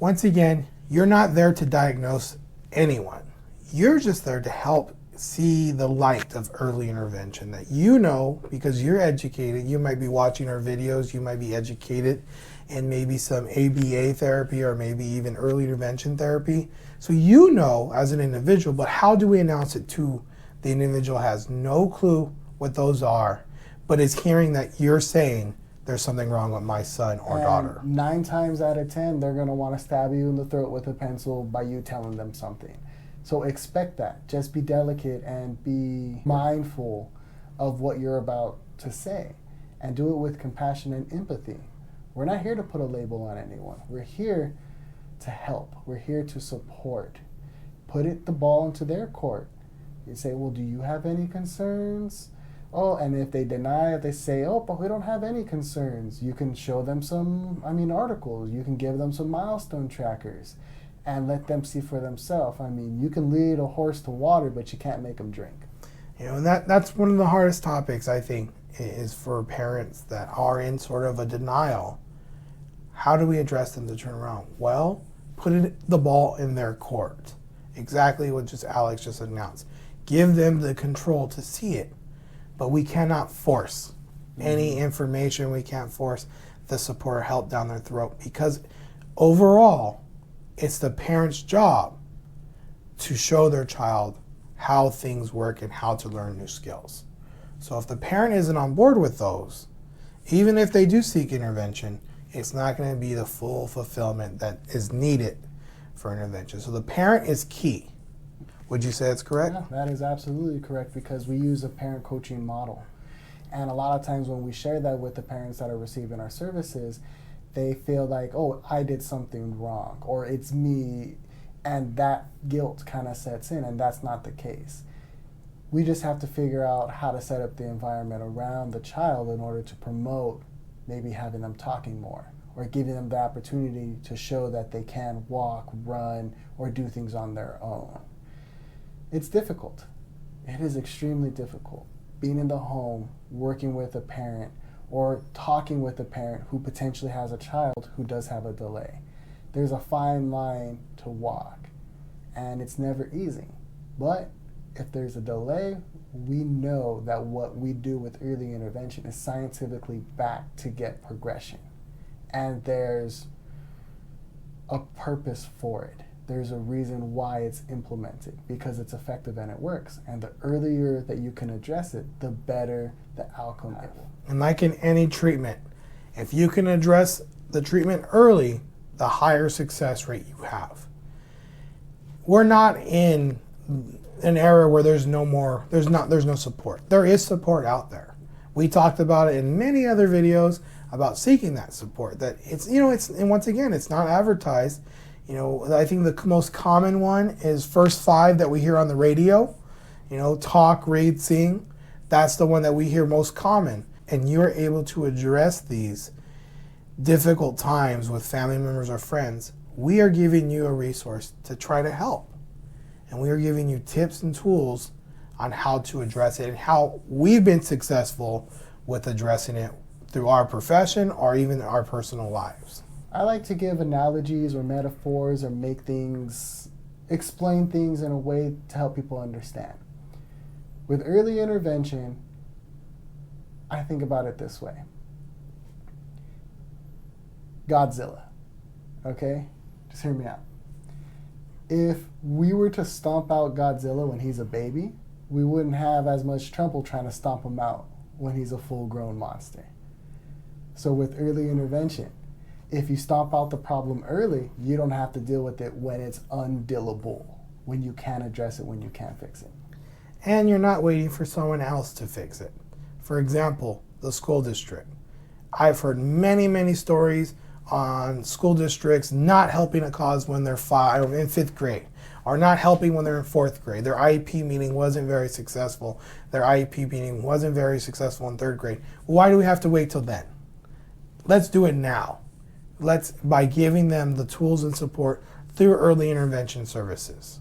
Once again, you're not there to diagnose anyone. You're just there to help see the light of early intervention that you know, because you're educated. You might be watching our videos, you might be educated in maybe some ABA therapy or maybe even early intervention therapy. So you know as an individual, but how do we announce it to the individual who has no clue what those are, but is hearing that you're saying there's something wrong with my son or daughter? 9 times out of 10, they're going to want to stab you in the throat with a pencil by you telling them something. So expect that. Just be delicate and be mindful of what you're about to say, and do it with compassion and empathy. We're not here to put a label on anyone. We're here to help. We're here to support. Put the ball into their court. You say, well, do you have any concerns? Oh, and if they deny it, they say, oh, but we don't have any concerns. You can show them some, articles. You can give them some milestone trackers and let them see for themselves. You can lead a horse to water, but you can't make them drink. And that's one of the hardest topics, I think, is for parents that are in sort of a denial. How do we address them to turn around? Well, put the ball in their court. Exactly what Alex just announced. Give them the control to see it. But we cannot force any information. We can't force the support or help down their throat, because overall, it's the parent's job to show their child how things work and how to learn new skills. So if the parent isn't on board with those, even if they do seek intervention, it's not going to be the full fulfillment that is needed for intervention. So the parent is key. Would you say that's correct? Yeah, that is absolutely correct, because we use a parent coaching model. And a lot of times when we share that with the parents that are receiving our services, they feel like, oh, I did something wrong, or it's me, and that guilt kind of sets in, and that's not the case. We just have to figure out how to set up the environment around the child in order to promote maybe having them talking more, or giving them the opportunity to show that they can walk, run, or do things on their own. It's difficult. It is extremely difficult. Being in the home, working with a parent, or talking with a parent who potentially has a child who does have a delay. There's a fine line to walk, and it's never easy. But if there's a delay, we know that what we do with early intervention is scientifically backed to get progression. And there's a purpose for it. There's a reason why it's implemented, because it's effective and it works. And the earlier that you can address it, the better the outcome is. And like in any treatment, if you can address the treatment early, the higher success rate you have. We're not in an era where there's no support. There is support out there. We talked about it in many other videos about seeking that support. That and once again, it's not advertised. I think the most common one is First 5 that we hear on the radio. Talk, read, sing. That's the one that we hear most common. And you're able to address these difficult times with family members or friends. We are giving you a resource to try to help. And we are giving you tips and tools on how to address it and how we've been successful with addressing it through our profession or even our personal lives. I like to give analogies or metaphors or explain things in a way to help people understand. With early intervention, I think about it this way. Godzilla, okay? Just hear me out. If we were to stomp out Godzilla when he's a baby, we wouldn't have as much trouble trying to stomp him out when he's a full-grown monster. So with early intervention, if you stomp out the problem early, you don't have to deal with it when it's undealable, when you can't address it, when you can't fix it. And you're not waiting for someone else to fix it. For example, the school district. I've heard many, many stories on school districts not helping a cause when they're in 5th grade, or not helping when they're in 4th grade. Their IEP meeting wasn't very successful. Their IEP meeting wasn't very successful in 3rd grade. Why do we have to wait till then? Let's do it now. By giving them the tools and support through early intervention services.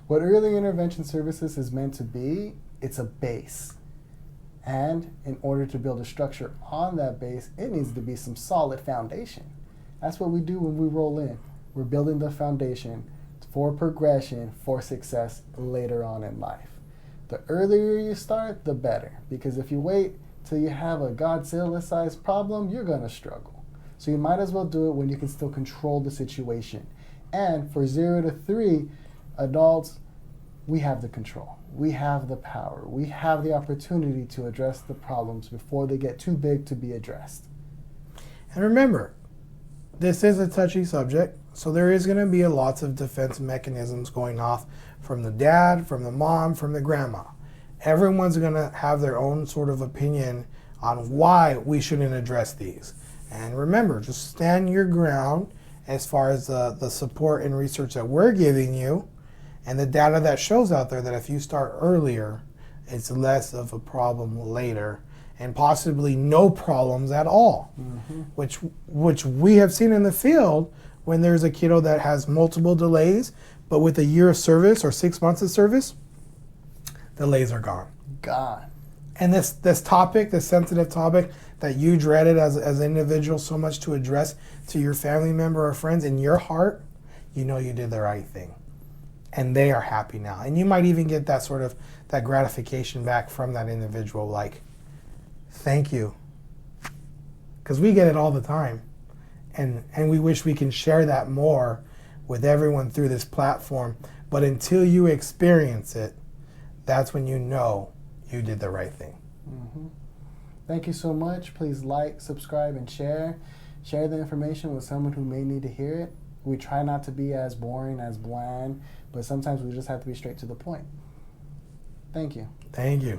What early intervention services is meant to be, it's a base. And in order to build a structure on that base, it needs to be some solid foundation. That's what we do when we roll in. we're building the foundation for progression, for success later on in life. The earlier you start, the better. Because if you wait till you have a Godzilla Size Problem, you're going to struggle. So you might as well do it when you can still control the situation. And for 0 to 3 adults, we have the control. We have the power. We have the opportunity to address the problems before they get too big to be addressed. And remember, this is a touchy subject, so there is going to be lots of defense mechanisms going off from the dad, from the mom, from the grandma. Everyone's going to have their own sort of opinion on why we shouldn't address these. And remember, just stand your ground as far as the support and research that we're giving you and the data that shows out there that if you start earlier, it's less of a problem later and possibly no problems at all, which we have seen in the field when there's a kiddo that has multiple delays, but with a year of service or 6 months of service, delays are gone. Gone. And this topic, this sensitive topic that you dreaded as an individual so much to address to your family member or friends, in your heart, you know you did the right thing. And they are happy now. And you might even get that sort of that gratification back from that individual, like, thank you. Because we get it all the time. And we wish we can share that more with everyone through this platform. But until you experience it, that's when you know you did the right thing. Thank you so much. Please like, subscribe, and share. Share the information with someone who may need to hear it. We try not to be as boring, as bland, but sometimes we just have to be straight to the point. Thank you. Thank you.